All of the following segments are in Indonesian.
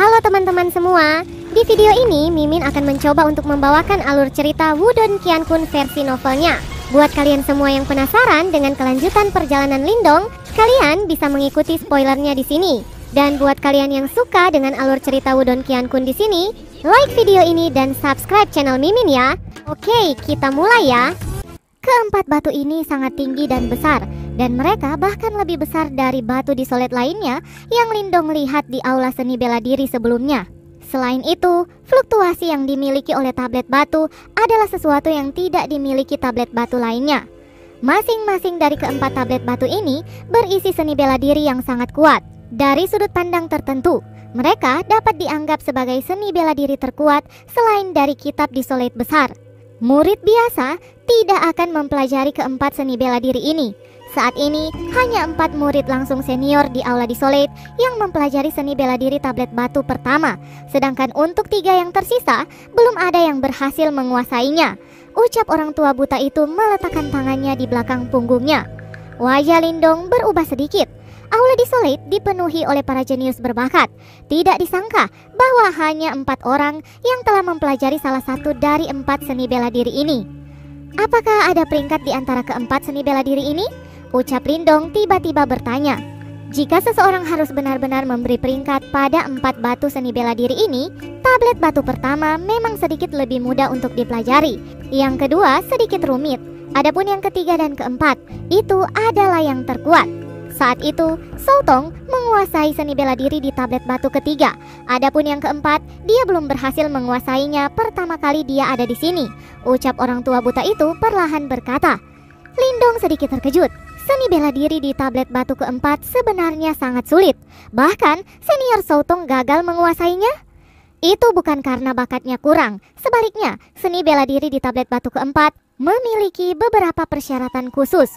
Halo teman-teman semua, di video ini Mimin akan mencoba untuk membawakan alur cerita Wudong Qiankun versi novelnya. Buat kalian semua yang penasaran dengan kelanjutan perjalanan Lindong, kalian bisa mengikuti spoilernya di sini. Dan buat kalian yang suka dengan alur cerita Wudong Qiankun di sini, like video ini dan subscribe channel Mimin ya. Oke, kita mulai ya. Keempat batu ini sangat tinggi dan besar, dan mereka bahkan lebih besar dari batu disolet lainnya yang Lindong lihat di aula seni bela diri sebelumnya. Selain itu, fluktuasi yang dimiliki oleh tablet batu adalah sesuatu yang tidak dimiliki tablet batu lainnya. Masing-masing dari keempat tablet batu ini berisi seni bela diri yang sangat kuat. Dari sudut pandang tertentu, mereka dapat dianggap sebagai seni bela diri terkuat selain dari kitab disolet besar. Murid biasa tidak akan mempelajari keempat seni bela diri ini. Saat ini hanya 4 murid langsung senior di aula disolet yang mempelajari seni bela diri tablet batu pertama. Sedangkan untuk 3 yang tersisa belum ada yang berhasil menguasainya. Ucap orang tua buta itu meletakkan tangannya di belakang punggungnya. Wajah Lindong berubah sedikit. Aula disolet dipenuhi oleh para jenius berbakat. Tidak disangka bahwa hanya 4 orang yang telah mempelajari salah satu dari 4 seni bela diri ini. Apakah ada peringkat di antara keempat seni bela diri ini? Ucap Lindong tiba-tiba bertanya. Jika seseorang harus benar-benar memberi peringkat pada 4 batu seni bela diri ini, tablet batu pertama memang sedikit lebih mudah untuk dipelajari. Yang kedua sedikit rumit. Adapun yang ketiga dan keempat, itu adalah yang terkuat. Saat itu, Soutong menguasai seni bela diri di tablet batu ketiga. Adapun yang keempat, dia belum berhasil menguasainya pertama kali dia ada di sini. Ucap orang tua buta itu perlahan berkata. Lindong sedikit terkejut. Seni bela diri di tablet batu keempat sebenarnya sangat sulit. Bahkan, senior Soutong gagal menguasainya. Itu bukan karena bakatnya kurang. Sebaliknya, seni bela diri di tablet batu keempat memiliki beberapa persyaratan khusus.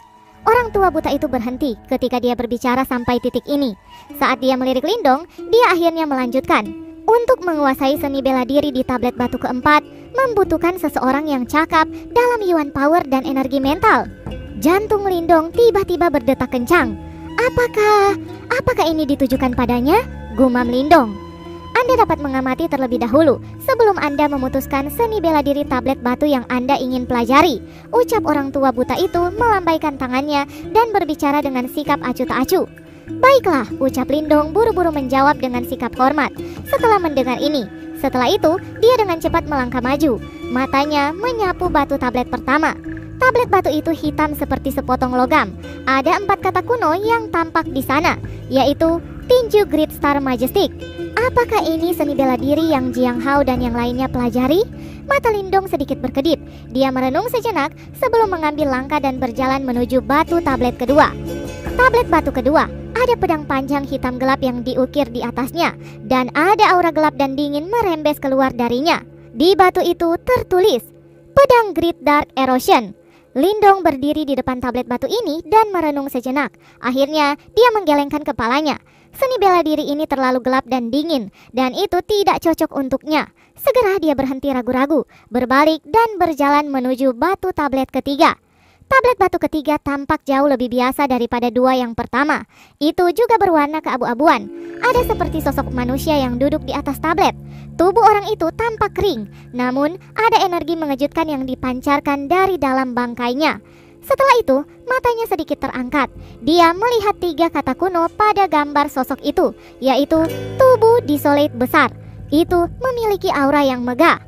Orang tua buta itu berhenti ketika dia berbicara sampai titik ini. Saat dia melirik Lindong, dia akhirnya melanjutkan. Untuk menguasai seni bela diri di tablet batu keempat, membutuhkan seseorang yang cakap dalam yuan power dan energi mental. Jantung Lindong tiba-tiba berdetak kencang. Apakah ini ditujukan padanya? Gumam Lindong. Anda dapat mengamati terlebih dahulu sebelum Anda memutuskan seni bela diri tablet batu yang Anda ingin pelajari. Ucap orang tua buta itu melambaikan tangannya dan berbicara dengan sikap acuh tak acuh. Baiklah, ucap Lindong buru-buru menjawab dengan sikap hormat. Setelah mendengar ini, setelah itu dia dengan cepat melangkah maju. Matanya menyapu batu tablet pertama. Tablet batu itu hitam seperti sepotong logam. Ada 4 kata kuno yang tampak di sana, yaitu tinju Great Star Majestic. Apakah ini seni bela diri yang Jiang Hao dan yang lainnya pelajari? Mata Lindong sedikit berkedip. Dia merenung sejenak sebelum mengambil langkah dan berjalan menuju batu tablet kedua. Tablet batu kedua, ada pedang panjang hitam gelap yang diukir di atasnya, dan ada aura gelap dan dingin merembes keluar darinya. Di batu itu tertulis, pedang Great Dark Erosion. Lindong berdiri di depan tablet batu ini dan merenung sejenak. Akhirnya, dia menggelengkan kepalanya. Seni bela diri ini terlalu gelap dan dingin, dan itu tidak cocok untuknya. Segera dia berhenti ragu-ragu, berbalik dan berjalan menuju batu tablet ketiga. Tablet batu ketiga tampak jauh lebih biasa daripada 2 yang pertama. Itu juga berwarna keabu-abuan. Ada seperti sosok manusia yang duduk di atas tablet. Tubuh orang itu tampak kering, namun ada energi mengejutkan yang dipancarkan dari dalam bangkainya. Setelah itu, matanya sedikit terangkat. Dia melihat 3 kata kuno pada gambar sosok itu, yaitu tubuh disolet besar. Itu memiliki aura yang megah.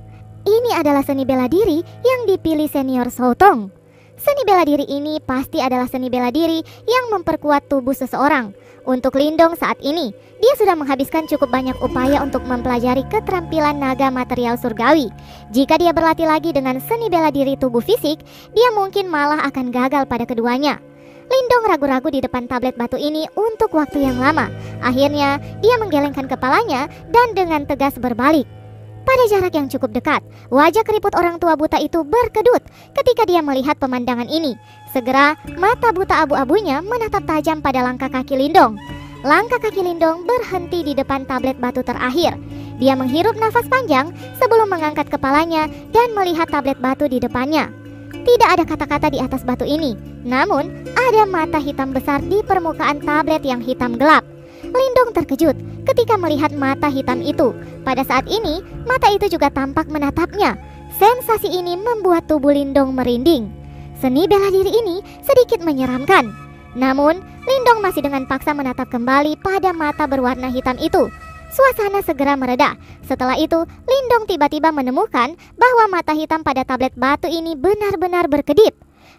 Ini adalah seni bela diri yang dipilih senior Soutong. Seni bela diri ini pasti adalah seni bela diri yang memperkuat tubuh seseorang. Untuk Lindong saat ini, dia sudah menghabiskan cukup banyak upaya untuk mempelajari keterampilan naga material surgawi. Jika dia berlatih lagi dengan seni bela diri tubuh fisik, dia mungkin malah akan gagal pada keduanya. Lindong ragu-ragu di depan tablet batu ini untuk waktu yang lama. Akhirnya, dia menggelengkan kepalanya dan dengan tegas berbalik. Pada jarak yang cukup dekat, wajah keriput orang tua buta itu berkedut ketika dia melihat pemandangan ini. Segera, mata buta abu-abunya menatap tajam pada langkah kaki Lindong. Langkah kaki Lindong berhenti di depan tablet batu terakhir. Dia menghirup nafas panjang sebelum mengangkat kepalanya dan melihat tablet batu di depannya. Tidak ada kata-kata di atas batu ini, namun ada mata hitam besar di permukaan tablet yang hitam gelap. Lindong terkejut ketika melihat mata hitam itu. Pada saat ini, mata itu juga tampak menatapnya. Sensasi ini membuat tubuh Lindong merinding. Seni bela diri ini sedikit menyeramkan. Namun, Lindong masih dengan paksa menatap kembali pada mata berwarna hitam itu. Suasana segera mereda. Setelah itu, Lindong tiba-tiba menemukan bahwa mata hitam pada tablet batu ini benar-benar berkedip.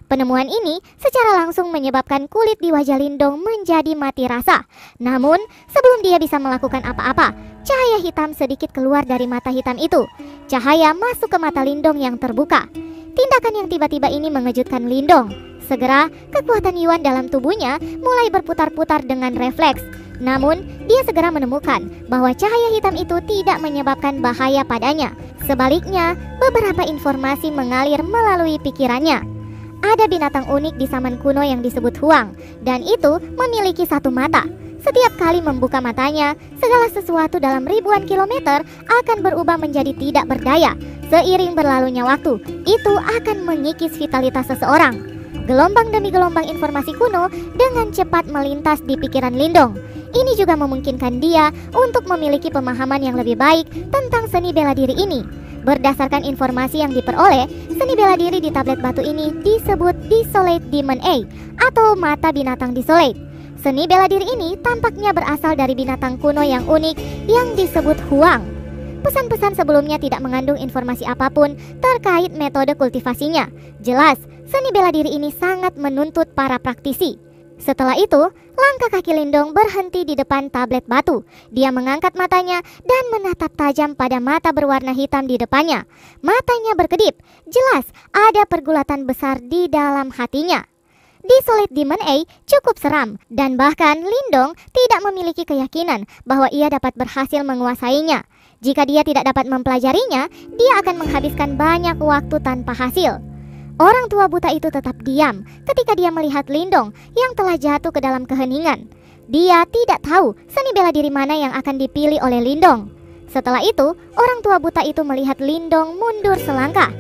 Penemuan ini secara langsung menyebabkan kulit di wajah Lindong menjadi mati rasa. Namun, sebelum dia bisa melakukan apa-apa, cahaya hitam sedikit keluar dari mata hitam itu. Cahaya masuk ke mata Lindong yang terbuka. Tindakan yang tiba-tiba ini mengejutkan Lindong. Segera, kekuatan Yuan dalam tubuhnya mulai berputar-putar dengan refleks. Namun, dia segera menemukan bahwa cahaya hitam itu tidak menyebabkan bahaya padanya. Sebaliknya, beberapa informasi mengalir melalui pikirannya. Ada binatang unik di zaman kuno yang disebut Huang, dan itu memiliki satu mata. Setiap kali membuka matanya, segala sesuatu dalam ribuan kilometer akan berubah menjadi tidak berdaya. Seiring berlalunya waktu, itu akan mengikis vitalitas seseorang. Gelombang demi gelombang informasi kuno dengan cepat melintas di pikiran Lindong. Ini juga memungkinkan dia untuk memiliki pemahaman yang lebih baik tentang seni bela diri ini. Berdasarkan informasi yang diperoleh, seni bela diri di tablet batu ini disebut Desolate Demon A atau mata binatang Desolate. Seni bela diri ini tampaknya berasal dari binatang kuno yang unik yang disebut Huang. Pesan-pesan sebelumnya tidak mengandung informasi apapun terkait metode kultivasinya. Jelas, seni bela diri ini sangat menuntut para praktisi. Setelah itu, langkah kaki Lindong berhenti di depan tablet batu. Dia mengangkat matanya dan menatap tajam pada mata berwarna hitam di depannya. Matanya berkedip. Jelas ada pergulatan besar di dalam hatinya. Desolate Demon A cukup seram, dan bahkan Lindong tidak memiliki keyakinan bahwa ia dapat berhasil menguasainya. Jika dia tidak dapat mempelajarinya, dia akan menghabiskan banyak waktu tanpa hasil. Orang tua buta itu tetap diam ketika dia melihat Lindong yang telah jatuh ke dalam keheningan. Dia tidak tahu seni bela diri mana yang akan dipilih oleh Lindong. Setelah itu, orang tua buta itu melihat Lindong mundur selangkah.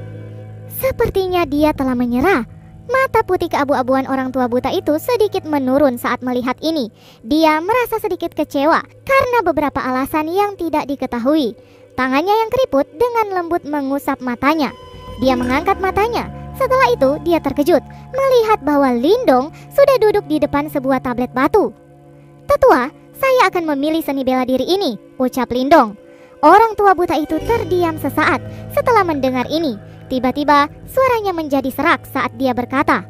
Sepertinya dia telah menyerah. Mata putih keabu-abuan orang tua buta itu sedikit menurun saat melihat ini. Dia merasa sedikit kecewa karena beberapa alasan yang tidak diketahui. Tangannya yang keriput dengan lembut mengusap matanya. Dia mengangkat matanya. Setelah itu, dia terkejut melihat bahwa Lindong sudah duduk di depan sebuah tablet batu. "Tetua, saya akan memilih seni bela diri ini," ucap Lindong. Orang tua buta itu terdiam sesaat setelah mendengar ini. Tiba-tiba, suaranya menjadi serak saat dia berkata,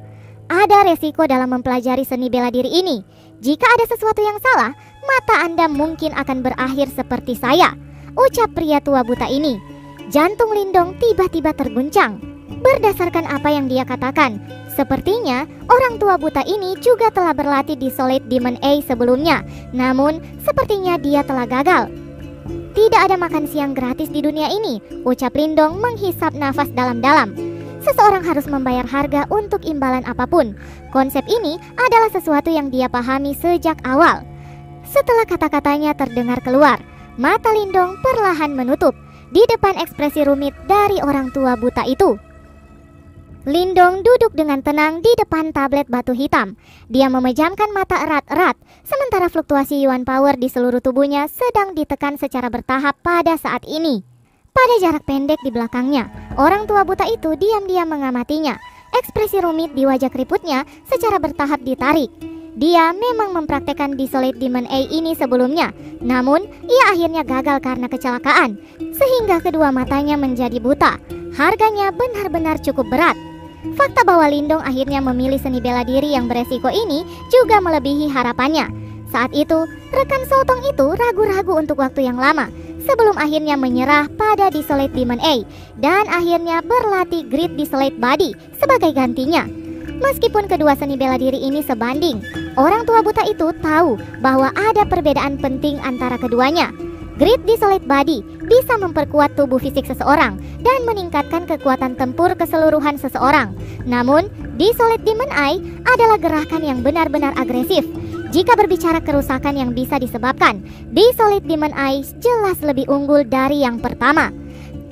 "Ada resiko dalam mempelajari seni bela diri ini. Jika ada sesuatu yang salah, mata Anda mungkin akan berakhir seperti saya," ucap pria tua buta ini. Jantung Lindong tiba-tiba terguncang. Berdasarkan apa yang dia katakan, sepertinya orang tua buta ini juga telah berlatih di Desolate Demon A sebelumnya. Namun, sepertinya dia telah gagal. "Tidak ada makan siang gratis di dunia ini," ucap Lindong menghisap nafas dalam-dalam. Seseorang harus membayar harga untuk imbalan apapun. Konsep ini adalah sesuatu yang dia pahami sejak awal. Setelah kata-katanya terdengar keluar, mata Lindong perlahan menutup di depan ekspresi rumit dari orang tua buta itu. Lindong duduk dengan tenang di depan tablet batu hitam. Dia memejamkan mata erat-erat, sementara fluktuasi Yuan Power di seluruh tubuhnya sedang ditekan secara bertahap pada saat ini. Pada jarak pendek di belakangnya, orang tua buta itu diam-diam mengamatinya. Ekspresi rumit di wajah keriputnya secara bertahap ditarik. Dia memang mempraktekkan Desolate Demon A ini sebelumnya, namun ia akhirnya gagal karena kecelakaan, sehingga kedua matanya menjadi buta. Harganya benar-benar cukup berat. Fakta bahwa Lindong akhirnya memilih seni bela diri yang beresiko ini juga melebihi harapannya. Saat itu, rekan Sotong itu ragu-ragu untuk waktu yang lama sebelum akhirnya menyerah pada Desolate Demon A dan akhirnya berlatih Great Desolate Body sebagai gantinya. Meskipun kedua seni bela diri ini sebanding, orang tua buta itu tahu bahwa ada perbedaan penting antara keduanya. Great Desolate Body bisa memperkuat tubuh fisik seseorang dan meningkatkan kekuatan tempur keseluruhan seseorang. Namun, Desolate Demon Eye adalah gerakan yang benar-benar agresif. Jika berbicara kerusakan yang bisa disebabkan, Desolate Demon Eye jelas lebih unggul dari yang pertama.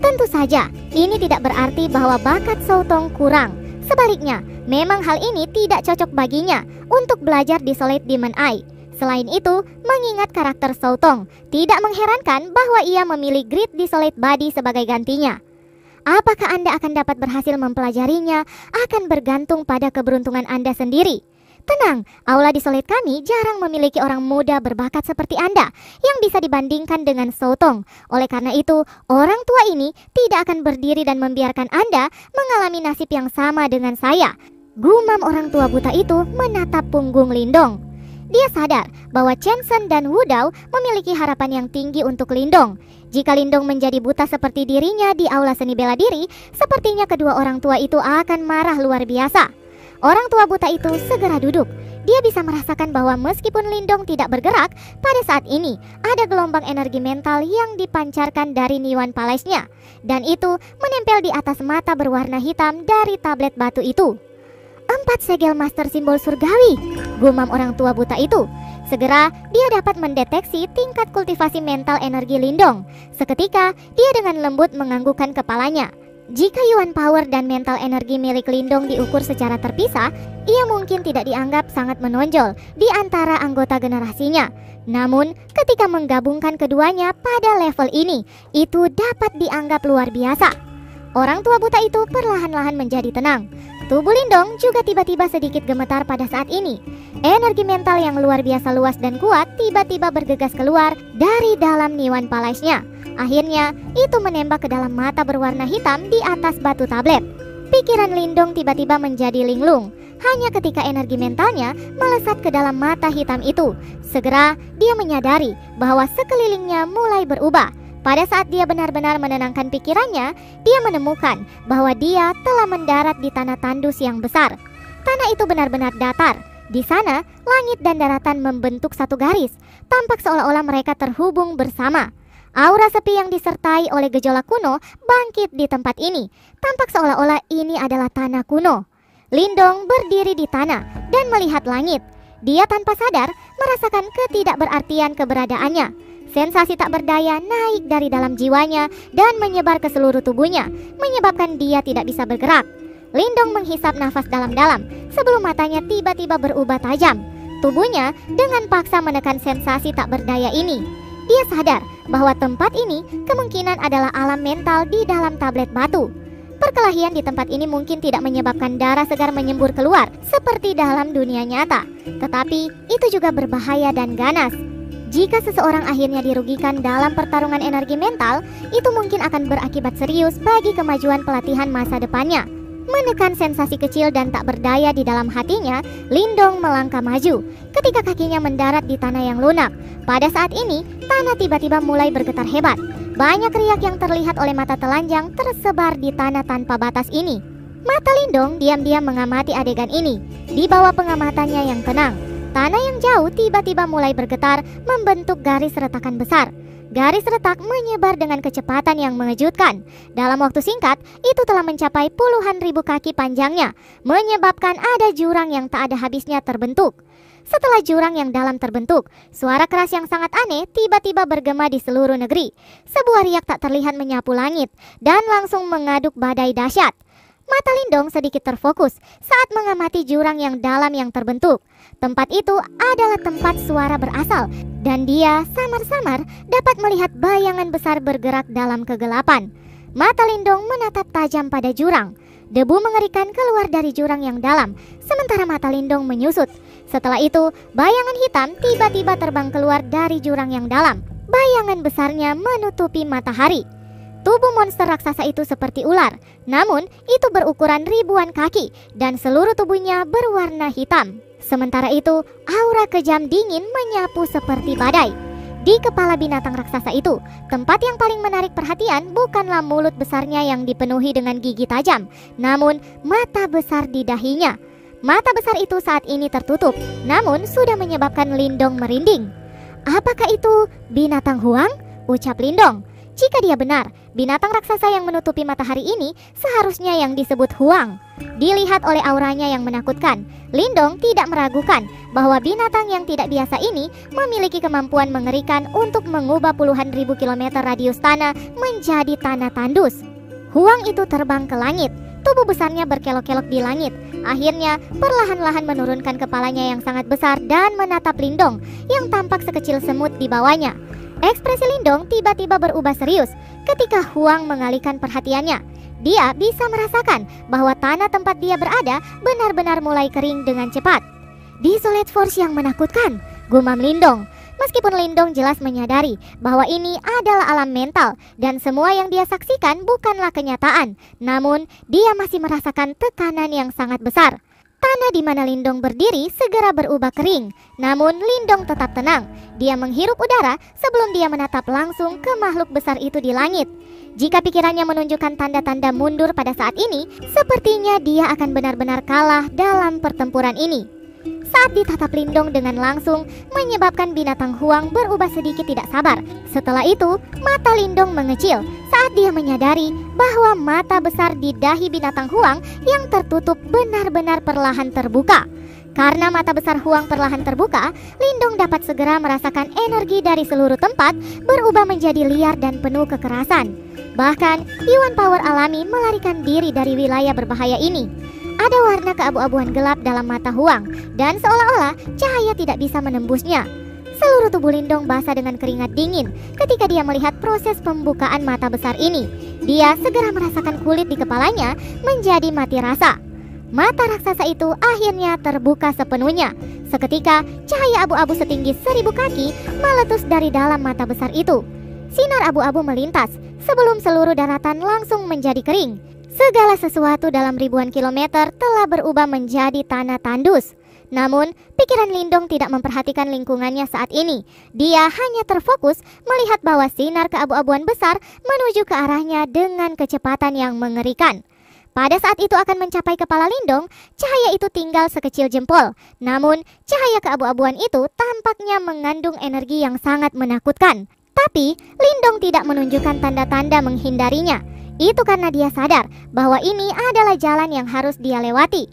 Tentu saja, ini tidak berarti bahwa bakat Sotong kurang. Sebaliknya, memang hal ini tidak cocok baginya untuk belajar Desolate Demon Eye. Selain itu, mengingat karakter Soutong, tidak mengherankan bahwa ia memilih Grid Desolate Body sebagai gantinya. Apakah Anda akan dapat berhasil mempelajarinya akan bergantung pada keberuntungan Anda sendiri. Tenang, Aula Desolate kami jarang memiliki orang muda berbakat seperti Anda yang bisa dibandingkan dengan Soutong. Oleh karena itu, orang tua ini tidak akan berdiri dan membiarkan Anda mengalami nasib yang sama dengan saya. Gumam orang tua buta itu menatap punggung Lindong. Dia sadar bahwa Chen Zhen dan Wu Dao memiliki harapan yang tinggi untuk Lindong. Jika Lindong menjadi buta seperti dirinya di aula seni bela diri, sepertinya kedua orang tua itu akan marah luar biasa. Orang tua buta itu segera duduk. Dia bisa merasakan bahwa meskipun Lindong tidak bergerak, pada saat ini ada gelombang energi mental yang dipancarkan dari Niwan Palace-nya. Dan itu menempel di atas mata berwarna hitam dari tablet batu itu. 4 segel master simbol surgawi, gumam orang tua buta itu. Segera dia dapat mendeteksi tingkat kultivasi mental energi Lindong. Seketika dia dengan lembut menganggukkan kepalanya. Jika Yuan Power dan mental energi milik Lindong diukur secara terpisah, ia mungkin tidak dianggap sangat menonjol di antara anggota generasinya. Namun, ketika menggabungkan keduanya pada level ini, itu dapat dianggap luar biasa. Orang tua buta itu perlahan-lahan menjadi tenang. Tubuh Lindong juga tiba-tiba sedikit gemetar pada saat ini. Energi mental yang luar biasa luas dan kuat tiba-tiba bergegas keluar dari dalam Niwan Palace-nya. Akhirnya, itu menembak ke dalam mata berwarna hitam di atas batu tablet. Pikiran Lindong tiba-tiba menjadi linglung. Hanya ketika energi mentalnya melesat ke dalam mata hitam itu, segera dia menyadari bahwa sekelilingnya mulai berubah. Pada saat dia benar-benar menenangkan pikirannya, dia menemukan bahwa dia telah mendarat di tanah tandus yang besar. Tanah itu benar-benar datar. Di sana, langit dan daratan membentuk satu garis, tampak seolah-olah mereka terhubung bersama. Aura sepi yang disertai oleh gejolak kuno bangkit di tempat ini. Tampak seolah-olah ini adalah tanah kuno. Lindong berdiri di tanah dan melihat langit. Dia tanpa sadar merasakan ketidakberartian keberadaannya. Sensasi tak berdaya naik dari dalam jiwanya dan menyebar ke seluruh tubuhnya, menyebabkan dia tidak bisa bergerak. Lindong menghisap nafas dalam-dalam sebelum matanya tiba-tiba berubah tajam. Tubuhnya dengan paksa menekan sensasi tak berdaya ini. Dia sadar bahwa tempat ini kemungkinan adalah alam mental di dalam tablet batu. Perkelahian di tempat ini mungkin tidak menyebabkan darah segar menyembur keluar seperti dalam dunia nyata. Tetapi itu juga berbahaya dan ganas. Jika seseorang akhirnya dirugikan dalam pertarungan energi mental, itu mungkin akan berakibat serius bagi kemajuan pelatihan masa depannya. Menekan sensasi kecil dan tak berdaya di dalam hatinya, Lindong melangkah maju. Ketika kakinya mendarat di tanah yang lunak, pada saat ini tanah tiba-tiba mulai bergetar hebat. Banyak riak yang terlihat oleh mata telanjang tersebar di tanah tanpa batas ini. Mata Lindong diam-diam mengamati adegan ini. Di bawah pengamatannya yang tenang, tanah yang jauh tiba-tiba mulai bergetar membentuk garis retakan besar. Garis retak menyebar dengan kecepatan yang mengejutkan. Dalam waktu singkat, itu telah mencapai puluhan ribu kaki panjangnya, menyebabkan ada jurang yang tak ada habisnya terbentuk. Setelah jurang yang dalam terbentuk, suara keras yang sangat aneh tiba-tiba bergema di seluruh negeri. Sebuah riak tak terlihat menyapu langit dan langsung mengaduk badai dahsyat. Mata Lindong sedikit terfokus saat mengamati jurang yang dalam yang terbentuk. Tempat itu adalah tempat suara berasal, dan dia samar-samar dapat melihat bayangan besar bergerak dalam kegelapan. Mata Lindong menatap tajam pada jurang. Debu mengerikan keluar dari jurang yang dalam, sementara mata Lindong menyusut. Setelah itu, bayangan hitam tiba-tiba terbang keluar dari jurang yang dalam. Bayangan besarnya menutupi matahari. Tubuh monster raksasa itu seperti ular, namun itu berukuran ribuan kaki dan seluruh tubuhnya berwarna hitam. Sementara itu, aura kejam dingin menyapu seperti badai. Di kepala binatang raksasa itu, tempat yang paling menarik perhatian bukanlah mulut besarnya yang dipenuhi dengan gigi tajam, namun mata besar di dahinya. Mata besar itu saat ini tertutup, namun sudah menyebabkan Lindong merinding. Apakah itu binatang Huang? Ucap Lindong. Jika dia benar, binatang raksasa yang menutupi matahari ini seharusnya yang disebut Huang. Dilihat oleh auranya yang menakutkan, Lindong tidak meragukan bahwa binatang yang tidak biasa ini memiliki kemampuan mengerikan untuk mengubah puluhan ribu kilometer radius tanah menjadi tanah tandus. Huang itu terbang ke langit. tubuh besarnya berkelok-kelok di langit. Akhirnya perlahan-lahan menurunkan kepalanya yang sangat besar dan menatap Lindong yang tampak sekecil semut di bawahnya. Ekspresi Lindong tiba-tiba berubah serius ketika Huang mengalihkan perhatiannya. Dia bisa merasakan bahwa tanah tempat dia berada benar-benar mulai kering dengan cepat. Desolate Force yang menakutkan, gumam Lindong. Meskipun Lindong jelas menyadari bahwa ini adalah alam mental dan semua yang dia saksikan bukanlah kenyataan, namun dia masih merasakan tekanan yang sangat besar. Tanah di mana Lindong berdiri segera berubah kering, namun Lindong tetap tenang. Dia menghirup udara sebelum dia menatap langsung ke makhluk besar itu di langit. Jika pikirannya menunjukkan tanda-tanda mundur pada saat ini, sepertinya dia akan benar-benar kalah dalam pertempuran ini. Saat ditatap Lindong dengan langsung, menyebabkan binatang Huang berubah sedikit tidak sabar. Setelah itu, mata Lindong mengecil saat dia menyadari bahwa mata besar di dahi binatang Huang yang tertutup benar-benar perlahan terbuka. Karena mata besar Huang perlahan terbuka, Lindong dapat segera merasakan energi dari seluruh tempat berubah menjadi liar dan penuh kekerasan. Bahkan, Yuan Power alami melarikan diri dari wilayah berbahaya ini. Ada warna keabu-abuan gelap dalam mata Huang, dan seolah-olah cahaya tidak bisa menembusnya. Seluruh tubuh Lindong basah dengan keringat dingin ketika dia melihat proses pembukaan mata besar ini. Dia segera merasakan kulit di kepalanya menjadi mati rasa. Mata raksasa itu akhirnya terbuka sepenuhnya. Seketika, cahaya abu-abu setinggi 1000 kaki meletus dari dalam mata besar itu. Sinar abu-abu melintas sebelum seluruh daratan langsung menjadi kering. Segala sesuatu dalam ribuan kilometer telah berubah menjadi tanah tandus. Namun, pikiran Lindong tidak memperhatikan lingkungannya saat ini. Dia hanya terfokus melihat bahwa sinar keabu-abuan besar menuju ke arahnya dengan kecepatan yang mengerikan. Pada saat itu akan mencapai kepala Lindong, cahaya itu tinggal sekecil jempol. Namun, cahaya keabu-abuan itu tampaknya mengandung energi yang sangat menakutkan. Tapi, Lindong tidak menunjukkan tanda-tanda menghindarinya. Itu karena dia sadar bahwa ini adalah jalan yang harus dia lewati.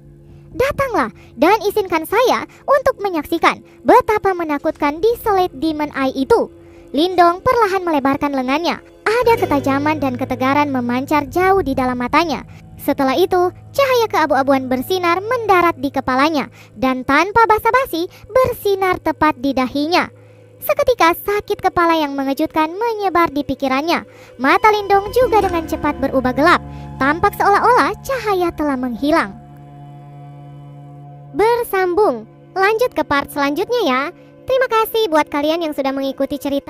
Datanglah dan izinkan saya untuk menyaksikan betapa menakutkan Desolate Demon Eye itu. Lindong perlahan melebarkan lengannya. Ada ketajaman dan ketegaran memancar jauh di dalam matanya. Setelah itu, cahaya keabu-abuan bersinar mendarat di kepalanya dan tanpa basa-basi bersinar tepat di dahinya. Seketika sakit kepala yang mengejutkan menyebar di pikirannya. Mata Lindong juga dengan cepat berubah gelap. Tampak seolah-olah cahaya telah menghilang. Bersambung, lanjut ke part selanjutnya ya. Terima kasih buat kalian yang sudah mengikuti cerita